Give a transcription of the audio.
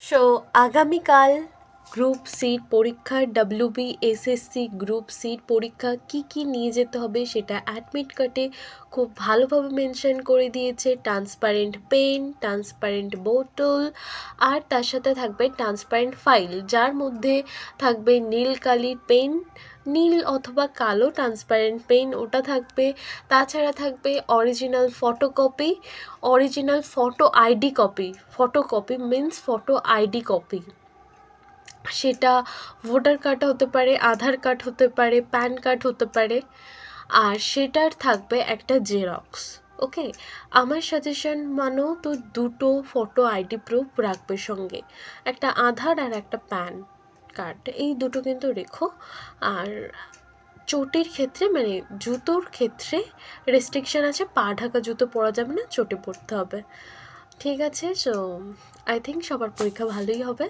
So আগামীকাল group সির পরীক্ষা, WBSSC group সির পরীক্ষা কি নিয়ে যেতে হবে সেটা অ্যাডমিট কার্ডে খুব ভালোভাবে মেনশন করে দিয়েছে। ট্রান্সপারেন্ট পেন, ট্রান্সপারেন্ট বোতল, আর তার সাথে থাকবে ট্রান্সপারেন্ট ফাইল, যার মধ্যে থাকবে নীল কালির পেন, নীল অথবা কালো ট্রান্সপারেন্ট পেন ওটা থাকবে। তাছাড়া থাকবে original photocopy, original photo ID copy, photocopy means photo ID copy, সেটা ভোটার কার্ড হতে পারে, আধার কার্ড হতে পারে, প্যান কার্ড হতে পারে, আর সেটার থাকবে একটা জেরক্স। ওকে, আমার সাজেশন মানো তো দুটো ফটো আইডি প্রুফ রাখবে সঙ্গে, একটা আধার আর একটা প্যান কার্ড, এই দুটো কিন্তু রেখো। আর চটির ক্ষেত্রে মানে জুতোর ক্ষেত্রে রেস্ট্রিকশান আছে, পা ঢাকা জুতো পরা যাবে না, চটি পরতে হবে। ঠিক আছে, সো আই থিঙ্ক সবার পরীক্ষা ভালোই হবে।